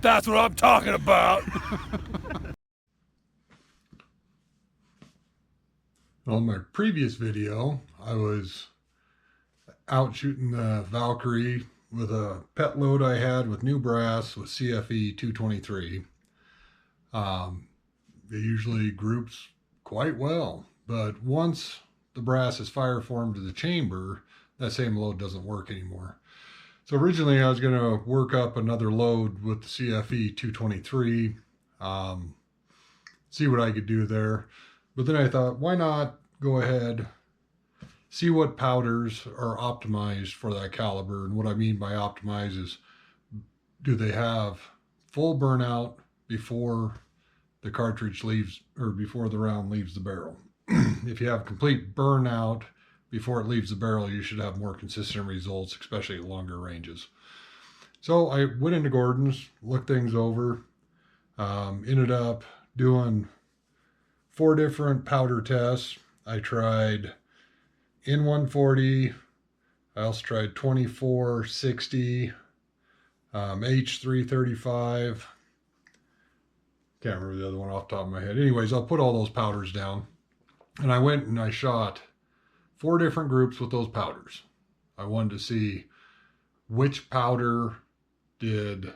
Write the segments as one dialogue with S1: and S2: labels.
S1: That's what I'm talking about.
S2: Well, in my previous video, I was out shooting the Valkyrie with a pet load I had with new brass with CFE 223. It usually groups quite well, but once the brass is fire formed to the chamber, that same load doesn't work anymore. So originally I was going to work up another load with the CFE 223, see what I could do there. But then I thought, why not go ahead, see what powders are optimized for that caliber. And what I mean by optimized is, do they have full burnout before the cartridge leaves, or before the round leaves the barrel? If you have complete burnout before it leaves the barrel, you should have more consistent results, especially at longer ranges. So I went into Gordon's, looked things over, ended up doing 4 different powder tests. I tried N140, I also tried 2460, H335, can't remember the other one off the top of my head. Anyways, I'll put all those powders down. And I went and I shot 4 different groups with those powders. I wanted to see which powder did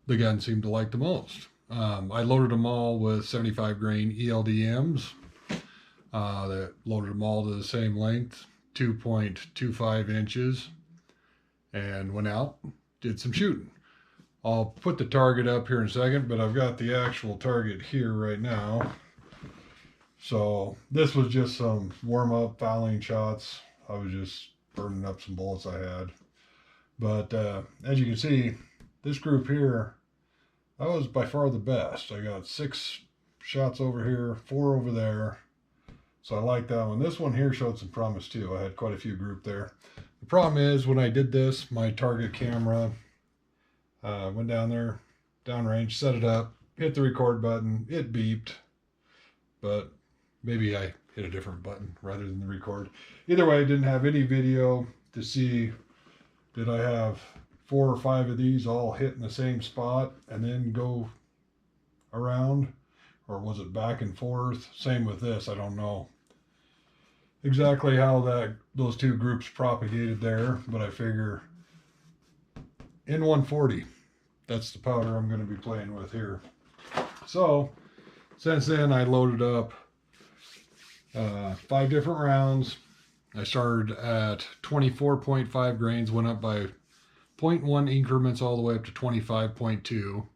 S2: the gun seem to like the most. I loaded them all with 75 grain ELDMs. That loaded them all to the same length, 2.25 inches, and went out, did some shooting. I'll put the target up here in a second, but I've got the actual target here right now. So this was just some warm-up fouling shots. I was just burning up some bullets I had. But as you can see, this group here, that was by far the best. I got 6 shots over here, 4 over there. So I like that one. This one here showed some promise too. I had quite a few group there. The problem is when I did this, my target camera went down there, downrange, set it up, hit the record button, it beeped, but maybe I hit a different button rather than the record. Either way, I didn't have any video to see, did I have 4 or 5 of these all hit in the same spot and then go around, or was it back and forth? Same with this, I don't know exactly how those 2 groups propagated there, but I figure N140, that's the powder I'm going to be playing with here. So since then I loaded up 5 different rounds. I started at 24.5 grains, went up by 0.1 increments all the way up to 25.2.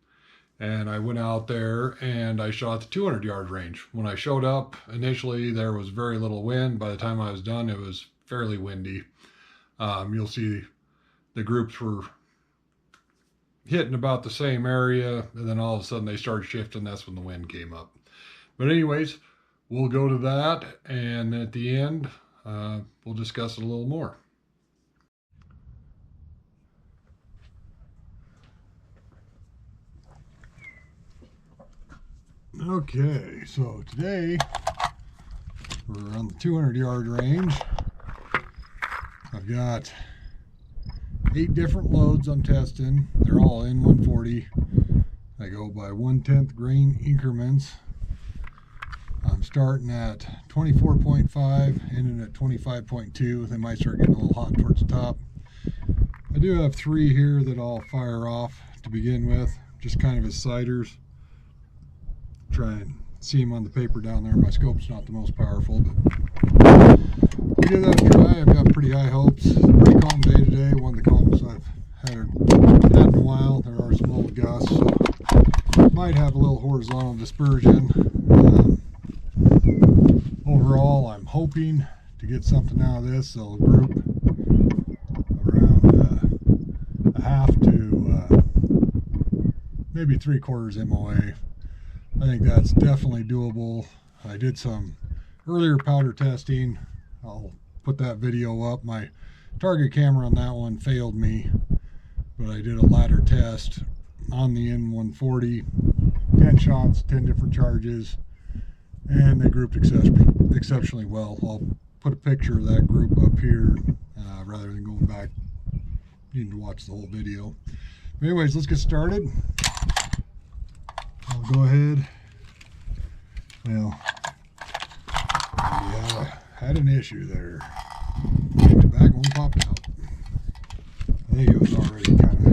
S2: And I went out there and I shot the 200 yard range. When I showed up, initially there was very little wind. By the time I was done, it was fairly windy. You'll see the groups were hitting about the same area, and then all of a sudden they started shifting. That's when the wind came up. But anyways, we'll go to that, and at the end, we'll discuss it a little more. Okay, so today we're on the 200 yard range. I've got 8 different loads I'm testing. They're all N140. I go by 1/10 grain increments. I'm starting at 24.5, ending at 25.2. They might start getting a little hot towards the top. I do have 3 here that I'll fire off to begin with, just kind of as siders. Try and see them on the paper down there. My scope's not the most powerful, but we give that a try. I've got pretty high hopes. Pretty calm day today. One of the calmest I've had in a while. There are some little gusts, so might have a little horizontal dispersion. Overall, I'm hoping to get something out of this. So group around a half to maybe 3/4 MOA. I think that's definitely doable. I did some earlier powder testing. I'll put that video up. My target camera on that one failed me, but I did a ladder test on the N140, 10 shots, 10 different charges, and they grouped exceptionally well. I'll put a picture of that group up here rather than going back. You need to watch the whole video. Anyways, let's get started. I'll go ahead. Well, yeah, had an issue there. The back one popped out. I think it was already kind of, the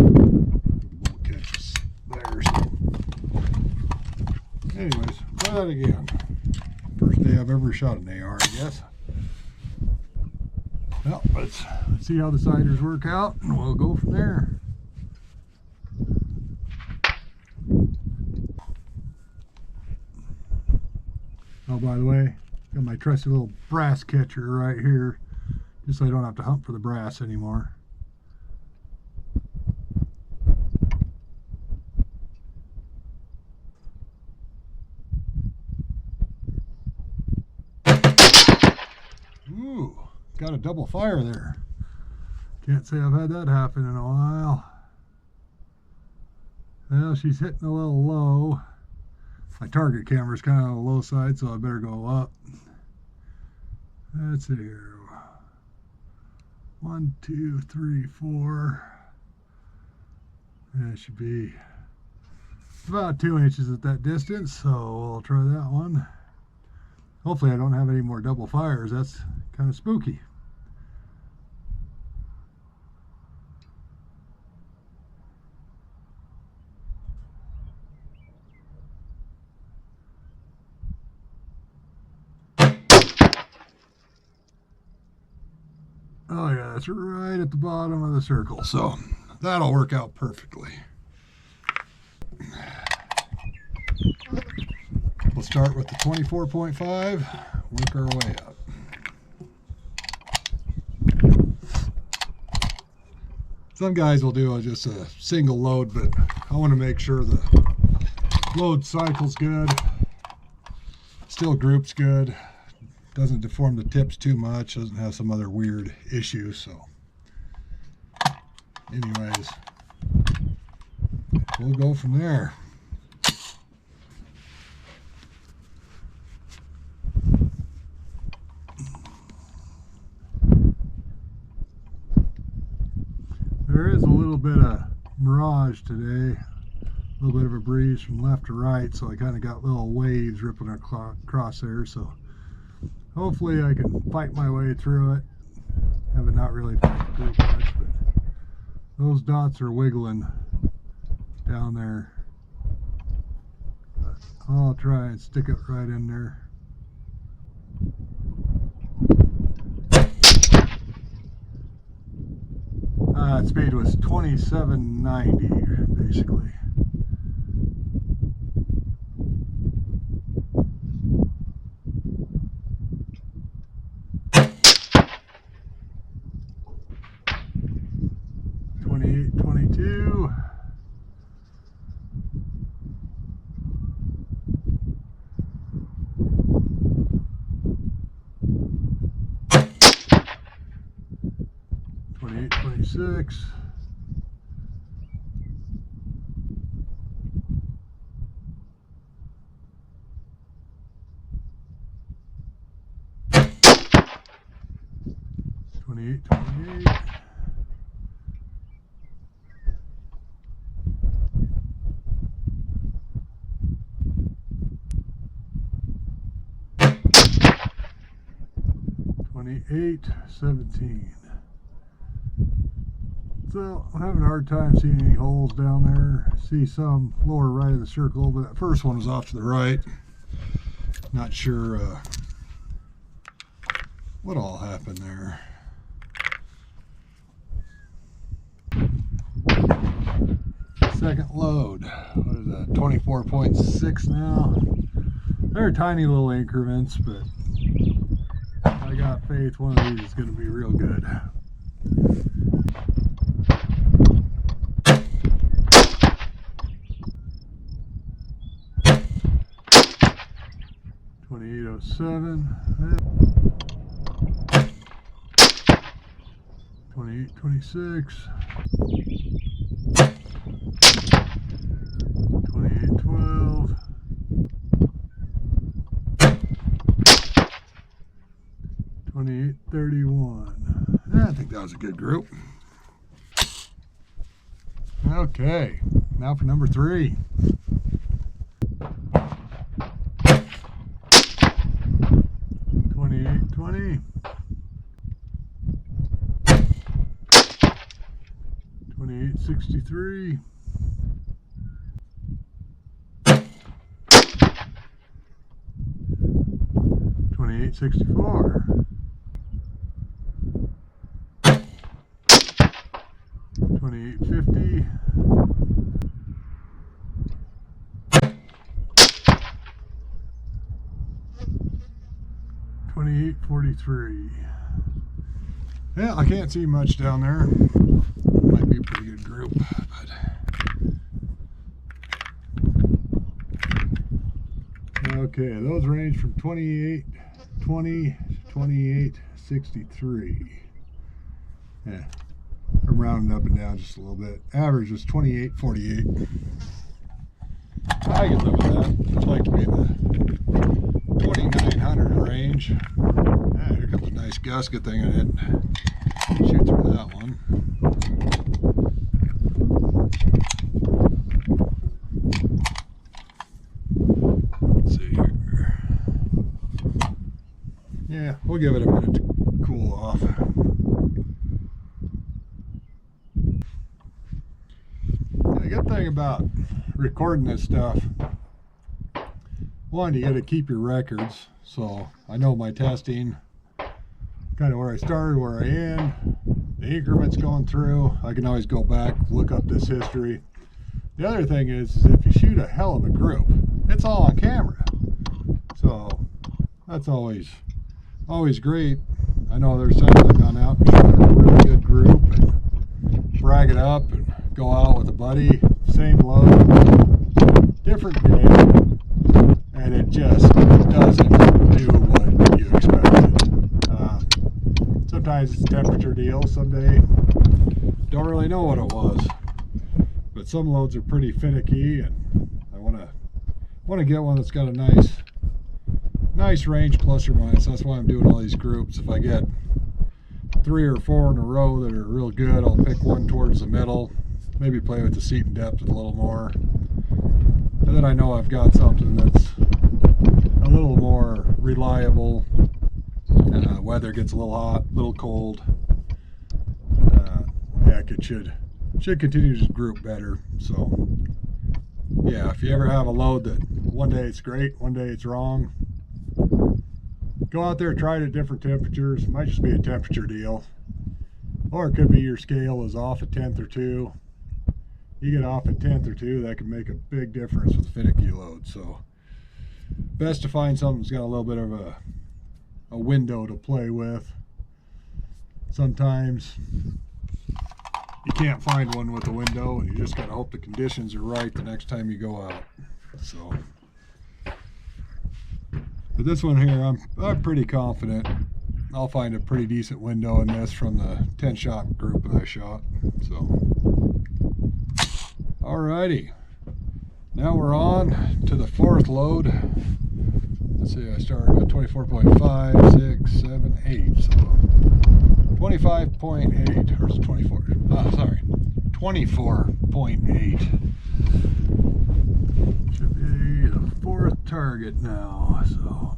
S2: bolt catches there. So, anyways, try that again. First day I've ever shot an AR, I guess. Well, let's see how the siders work out, and we'll go from there. Oh, by the way, got my trusty little brass catcher right here, just so I don't have to hunt for the brass anymore. Ooh, got a double fire there. Can't say I've had that happen in a while. Well, she's hitting a little low. My target camera is kind of on the low side, so I better go up. That's it here. 1, 2, 3, 4. That should be about 2 inches at that distance, so I'll try that one. Hopefully I don't have any more double fires. That's kind of spooky. Oh yeah, that's right at the bottom of the circle, so that'll work out perfectly. We'll start with the 24.5, work our way up. Some guys will do just a single load, but I want to make sure the load cycle's good, still groups good, doesn't deform the tips too much, doesn't have some other weird issues. So anyways, we'll go from there. There is a little bit of mirage today, a little bit of a breeze from left to right, so I kind of got little waves rippling across there. So hopefully I can fight my way through it. Haven't not really fight the group much, but those dots are wiggling down there. But I'll try and stick it right in there. Speed was 2790 basically. Six. $28. $28.17. So I'm having a hard time seeing any holes down there. I see some lower right of the circle, but that first one was off to the right. Not sure what all happened there. Second load. What is that? 24.6 now. They're tiny little increments, but I got faith one of these is going to be real good. $28.07, $28.26, $28.12, $28.31. I think that was a good group. All Okay, now for number 3. $28.20. $28.63. $28.64. $28.50. $28.43. Yeah, I can't see much down there. Might be a pretty good group, but okay, those range from $28.20 to $28.63. Yeah, I'm rounding up and down just a little bit. Average was $28.48. I can live with that. I'd like to be in the 2,900 range. Yeah, here comes a nice gust. Good thing I didn't shoot through that one. Let's see here. Yeah, we'll give it a minute to cool off. The good thing about recording this stuff, one, you got to keep your records. So I know my testing, kind of where I started, where I end, the increments going through. I can always go back, look up this history. The other thing is if you shoot a hell of a group, it's all on camera. So that's always great. I know there's some that have gone out and shot a really good group and brag it up and go out with a buddy, same load, different game, and it just doesn't do what you expected. Sometimes it's a temperature deal, someday don't really know what it was, but some loads are pretty finicky, and I want to get one that's got a nice range, plus or minus. That's why I'm doing all these groups. If I get 3 or 4 in a row that are real good, I'll pick one towards the middle, maybe play with the seat and depth a little more, and then I know I've got something that's a little more reliable. Weather gets a little hot, a little cold. Heck, it should continue to group better. So yeah, if you ever have a load that one day it's great, one day it's wrong, go out there, try it at different temperatures. It might just be a temperature deal, or it could be your scale is off a 1/10 or 2. You get off a 1/10 or 2, that can make a big difference with finicky loads. So best to find something that's got a little bit of a window to play with. Sometimes you can't find one with a window, and you just gotta hope the conditions are right the next time you go out. So, but this one here, I'm pretty confident I'll find a pretty decent window in this from the 10 shot group that I shot. So, alrighty, now we're on to the 4th load. Let's see, I started with 24.5, 6, 7, 8, so 25.8, or 24, sorry, 24.8. Should be the 4th target now, so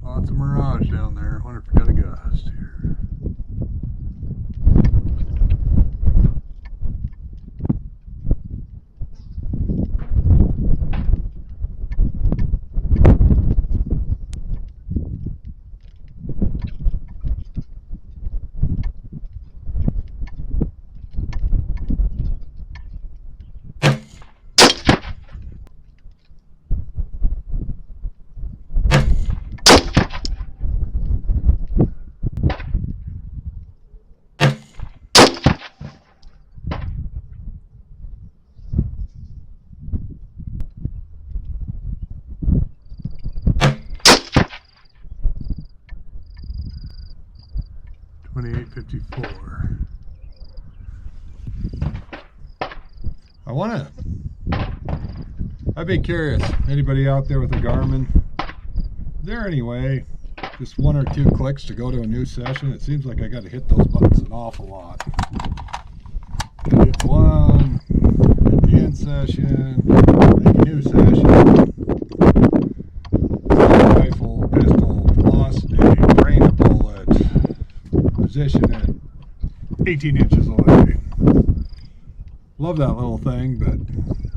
S2: lots of mirage down there. Wonder if we got a gust here. $28.54. I'd be curious, anybody out there with a Garmin, is there any way, just 1 or 2 clicks to go to a new session? It seems like I got to hit those buttons an awful lot. Hit one, hit the end session, make a new session. Rifle, pistol, velocity, drain a bullet, position it 18 inches away. Love that little thing, but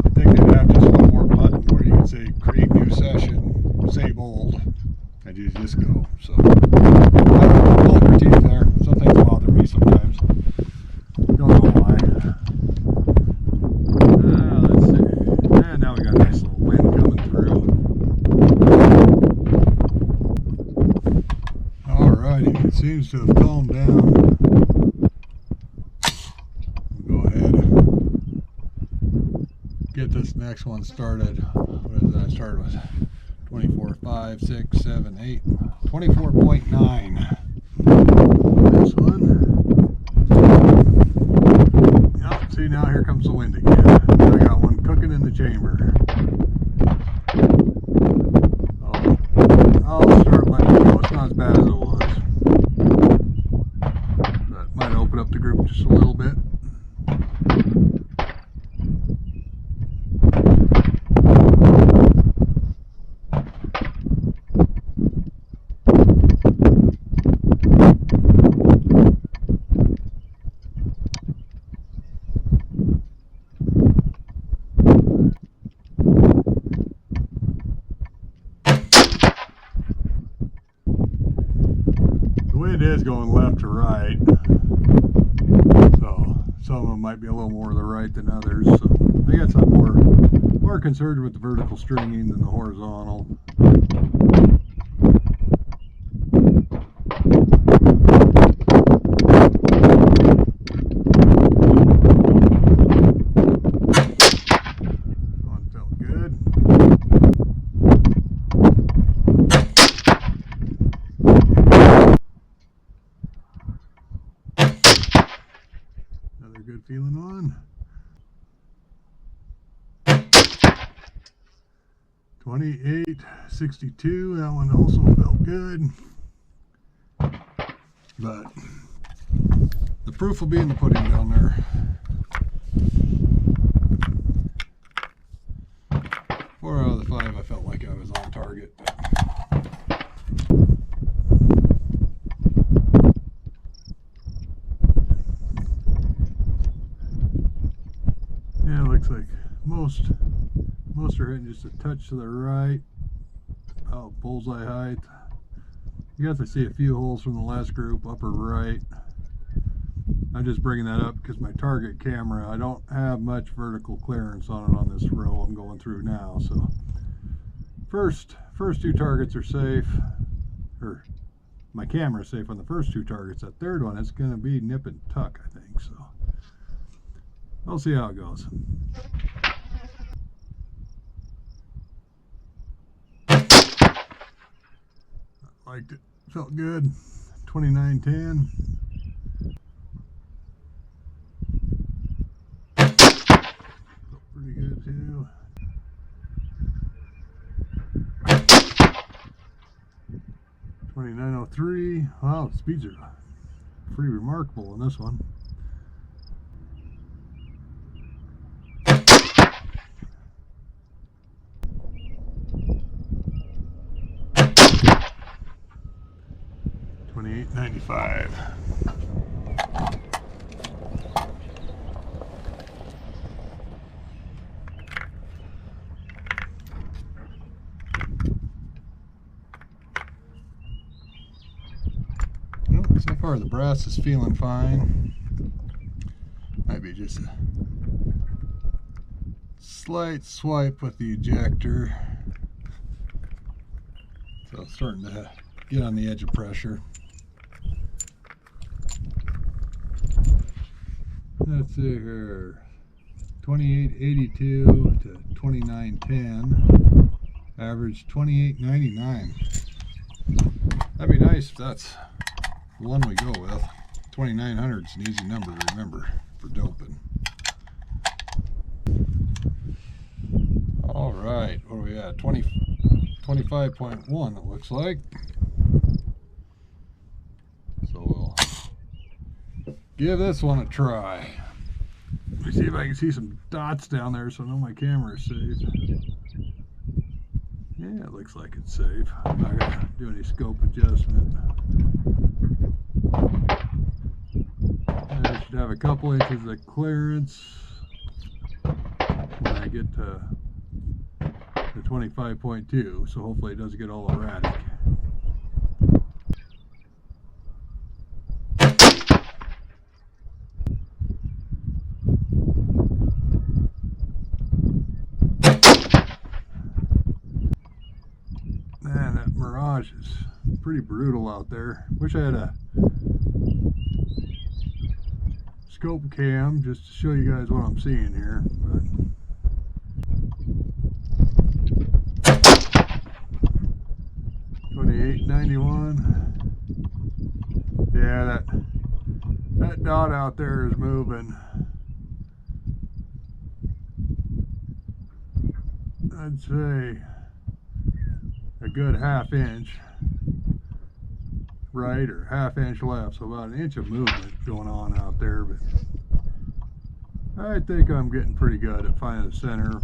S2: I think they'd have just one more button where you can say create new session, save old, and you just go. So, I'll critique there. Some things bother me sometimes. Don't know why. Let's see. And now we got a nice little wind coming through. Alrighty, it seems to have calmed down. We'll go ahead and get this next one started. What did I start with? 24, 5, 6, 7, 8, 24.9. This one. Yep, see, now here comes the wind again. I got one cooking in the chamber. I'll start letting it go. It's not as bad as it was. But might open up the group just a little bit. It is going left to right, so some of them might be a little more to the right than others. So I guess I'm more concerned with the vertical stringing than the horizontal. One felt good. Good feeling on. 28.62. That one also felt good. But the proof will be in the pudding down there. Four out of the 5 I felt like I was on target. Yeah, it looks like most are hitting just a touch to the right, about bullseye height. You got to see a few holes from the last group, upper right. I'm just bringing that up because my target camera, I don't have much vertical clearance on it on this row I'm going through now. So first 2 targets are safe, or my camera's safe on the first 2 targets. That third one, it's going to be nip and tuck, I think. So I'll see how it goes. Liked it. Felt good. 29.10. Felt pretty good too. 29.03. Wow, the speeds are pretty remarkable on this one. $28.95. Well, so far the brass is feeling fine. Might be just a slight swipe with the ejector. So it's starting to get on the edge of pressure. Let's see here, 28.82 to 29.10, average 28.99. That'd be nice if that's the one we go with. 2,900 is an easy number to remember for doping. All right, what are we at? 25.1 it looks like. So we'll give this one a try. me see if I can see some dots down there so I know my camera is safe. Yeah, it looks like it's safe. I'm not going to do any scope adjustment. I should have a couple inches of clearance when I get to the 25.2, so hopefully it doesn't get all erratic. Man, that mirage is pretty brutal out there. Wish I had a scope cam just to show you guys what I'm seeing here, but 2891. Yeah, that dot out there is moving. I'd say a good ½ inch right or ½ inch left, so about an inch of movement going on out there, but I think I'm getting pretty good at finding the center.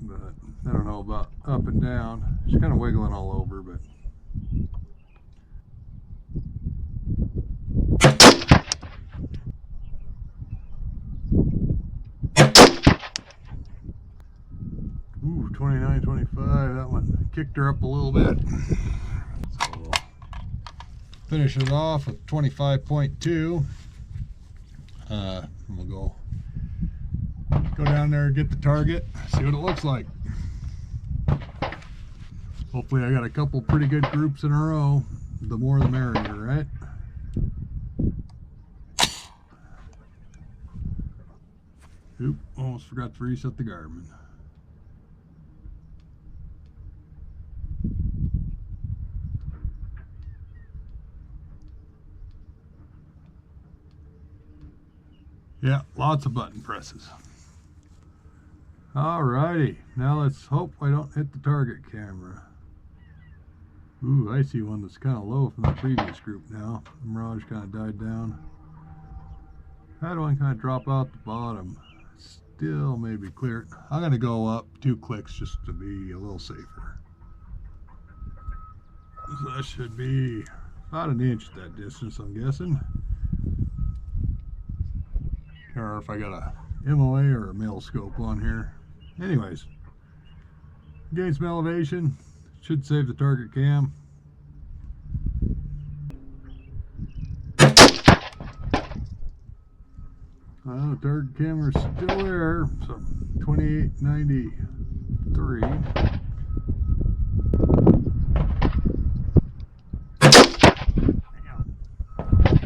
S2: But I don't know about up and down. It's kind of wiggling all over, but ooh, 29.25. That one kicked her up a little bit. So we'll finish it off with 25.2. We'll go down there and get the target, see what it looks like. Hopefully I got a couple pretty good groups in a row. The more the merrier, right? Oop, almost forgot to reset the Garmin. Yeah, lots of button presses. Alrighty, now let's hope I don't hit the target camera. Ooh, I see one that's kind of low from the previous group now. The mirage kind of died down. Had one kind of drop out the bottom. Still maybe clear. I'm going to go up 2 clicks just to be a little safer. So that should be about an inch at that distance, I'm guessing. Or if I got a MOA or a mil scope on here. Anyways, gain some elevation. Should save the target cam. The target camera's still there. So 2893.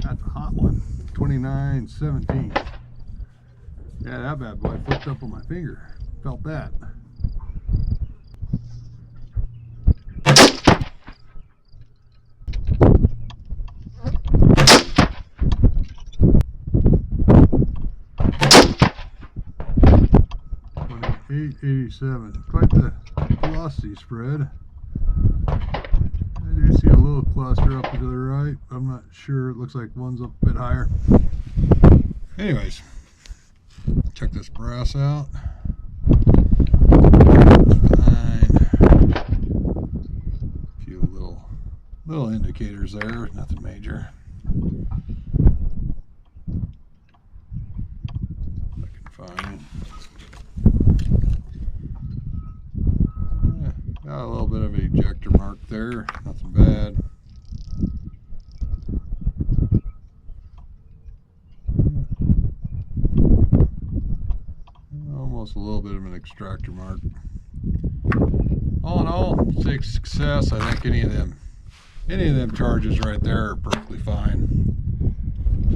S2: That's a hot one. 2917. Yeah, that bad boy flipped up on my finger. Felt that. .887. Quite the velocity spread. I do see a little cluster up to the right. I'm not sure. It looks like one's up a bit higher. Anyways, check this brass out. Fine. A few little indicators there, nothing major. I can find. Yeah, got a little bit of an ejector mark there, nothing bad. Almost a little bit of an extractor mark. All in all, success. I think any of them charges right there are perfectly fine.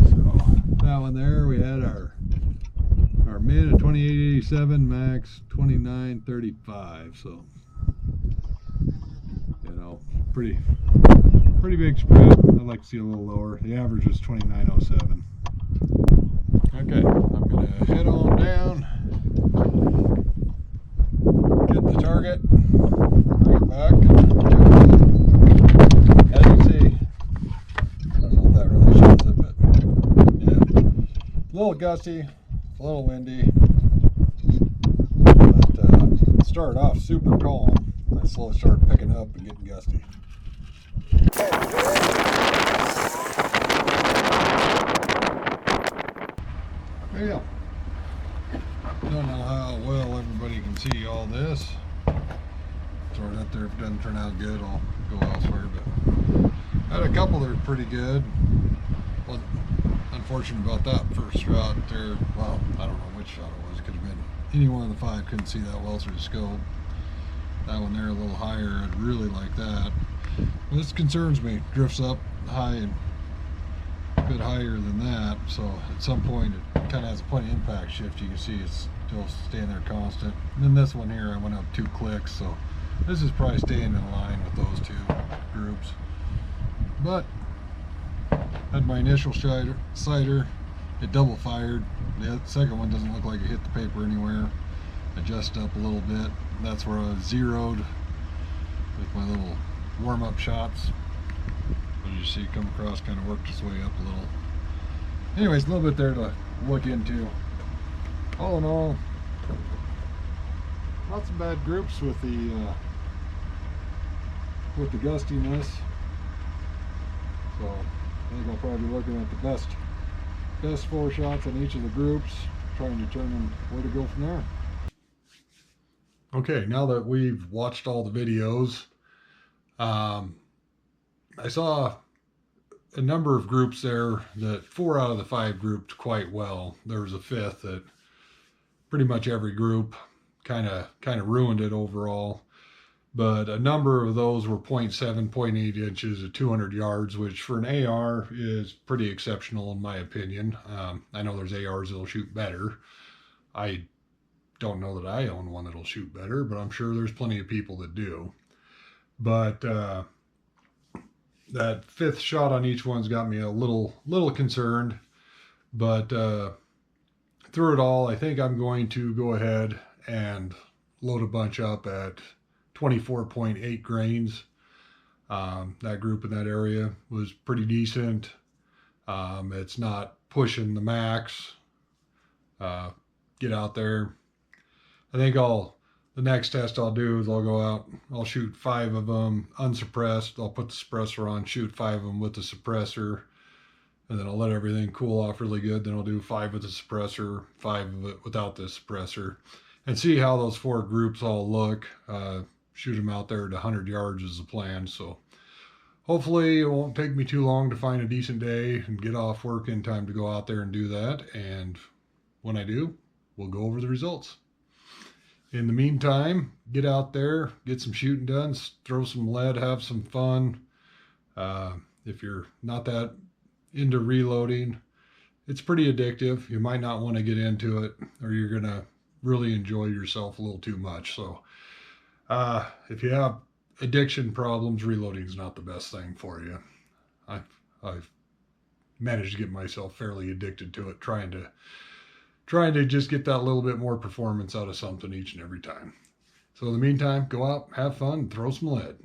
S2: So that one there, we had our mid at 2887, max 2935. So you know, pretty big spread. I'd like to see a little lower. The average is 2907. Okay, I'm gonna head on down, get the target, bring it back. As you see, I don't know if that really shows it, but little gusty, a little windy, but it started off super calm. I slowly started picking up and getting gusty. Yeah. Don't know how well everybody can see all this. Sorry, that there doesn't turn out good. I'll go elsewhere, but I had a couple that were pretty good. Well, unfortunate about that first shot there. Well, I don't know which shot it was. It could have been any one of the five. Couldn't see that well through the scope. That one there a little higher. I'd really like that. This concerns me. Drifts up high and a bit higher than that. So at some point it kind of has a point of impact shift. You can see it's still staying there constant. And then this one here, I went up 2 clicks. So this is probably staying in line with those two groups. But had my initial sighter, it double fired. The second one doesn't look like it hit the paper anywhere. Adjust up a little bit. That's where I was zeroed with my little warm-up shots. As you see, come across, kind of worked its way up a little. Anyways, a little bit there to look into. All in all, lots of bad groups with the gustiness. So I think I'll probably be looking at the best 4 shots on each of the groups, trying to determine where to go from there. Okay, now that we've watched all the videos, I saw a number of groups there that 4 out of the 5 grouped quite well. There was a 5th that pretty much every group kind of ruined it overall. But a number of those were 0.7, 0.8 inches at 200 yards, which for an AR is pretty exceptional in my opinion. I know there's ARs that'll shoot better. I don't know that I own one that'll shoot better, but I'm sure there's plenty of people that do. But that 5th shot on each one's got me a little concerned. But through it all, I think I'm going to go ahead and load a bunch up at 24.8 grains. That group in that area was pretty decent. It's not pushing the max. Get out there. I think the next test I'll do is I'll go out, I'll shoot 5 of them unsuppressed. I'll put the suppressor on, shoot 5 of them with the suppressor, and then I'll let everything cool off really good. Then I'll do 5 with the suppressor, 5 of it without the suppressor, and see how those 4 groups all look. Shoot them out there at 100 yards is the plan. So hopefully it won't take me too long to find a decent day and get off work in time to go out there and do that. And when I do, we'll go over the results. In the meantime, get out there, get some shooting done, throw some lead, have some fun. If you're not that into reloading, it's pretty addictive. You might not want to get into it, or you're going to really enjoy yourself a little too much. So if you have addiction problems, reloading is not the best thing for you. I've managed to get myself fairly addicted to it, trying to just get that little bit more performance out of something each and every time. So in the meantime, go out, have fun, and throw some lead.